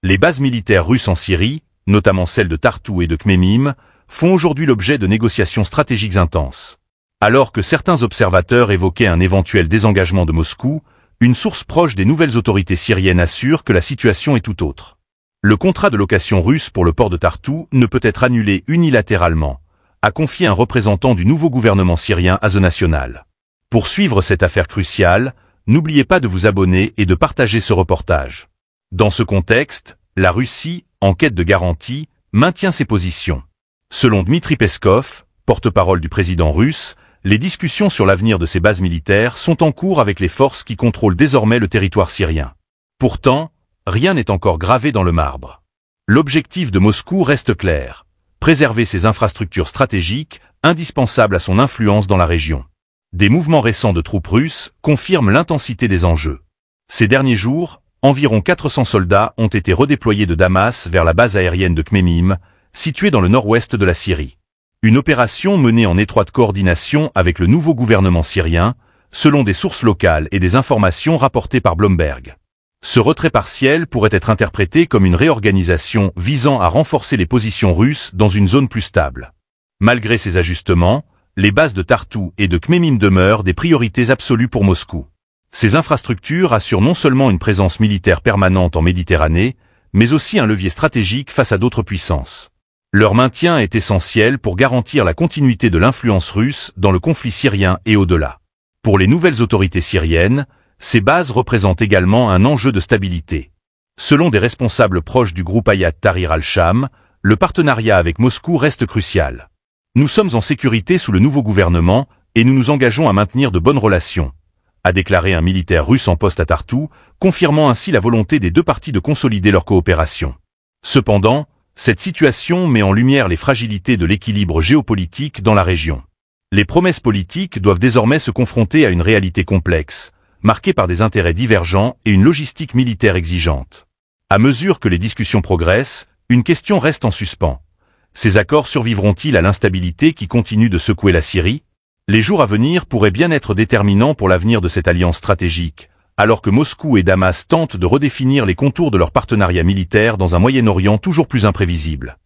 Les bases militaires russes en Syrie, notamment celles de Tartou et de Khmemim, font aujourd'hui l'objet de négociations stratégiques intenses. Alors que certains observateurs évoquaient un éventuel désengagement de Moscou, une source proche des nouvelles autorités syriennes assure que la situation est tout autre. Le contrat de location russe pour le port de Tartou ne peut être annulé unilatéralement, a confié un représentant du nouveau gouvernement syrien à The National. Pour suivre cette affaire cruciale, n'oubliez pas de vous abonner et de partager ce reportage. Dans ce contexte, la Russie, en quête de garanties, maintient ses positions. Selon Dmitri Peskov, porte-parole du président russe, les discussions sur l'avenir de ces bases militaires sont en cours avec les forces qui contrôlent désormais le territoire syrien. Pourtant, rien n'est encore gravé dans le marbre. L'objectif de Moscou reste clair: préserver ses infrastructures stratégiques, indispensables à son influence dans la région. Des mouvements récents de troupes russes confirment l'intensité des enjeux. Ces derniers jours, environ 400 soldats ont été redéployés de Damas vers la base aérienne de Khmemim, située dans le nord-ouest de la Syrie. Une opération menée en étroite coordination avec le nouveau gouvernement syrien, selon des sources locales et des informations rapportées par Bloomberg. Ce retrait partiel pourrait être interprété comme une réorganisation visant à renforcer les positions russes dans une zone plus stable. Malgré ces ajustements, les bases de Tartou et de Khmemim demeurent des priorités absolues pour Moscou. Ces infrastructures assurent non seulement une présence militaire permanente en Méditerranée, mais aussi un levier stratégique face à d'autres puissances. Leur maintien est essentiel pour garantir la continuité de l'influence russe dans le conflit syrien et au-delà. Pour les nouvelles autorités syriennes, ces bases représentent également un enjeu de stabilité. Selon des responsables proches du groupe Hayat Tahrir al-Sham, le partenariat avec Moscou reste crucial. Nous sommes en sécurité sous le nouveau gouvernement et nous nous engageons à maintenir de bonnes relations, a déclaré un militaire russe en poste à Tartou, confirmant ainsi la volonté des deux parties de consolider leur coopération. Cependant, cette situation met en lumière les fragilités de l'équilibre géopolitique dans la région. Les promesses politiques doivent désormais se confronter à une réalité complexe, marquée par des intérêts divergents et une logistique militaire exigeante. À mesure que les discussions progressent, une question reste en suspens. Ces accords survivront-ils à l'instabilité qui continue de secouer la Syrie? Les jours à venir pourraient bien être déterminants pour l'avenir de cette alliance stratégique, alors que Moscou et Damas tentent de redéfinir les contours de leur partenariat militaire dans un Moyen-Orient toujours plus imprévisible.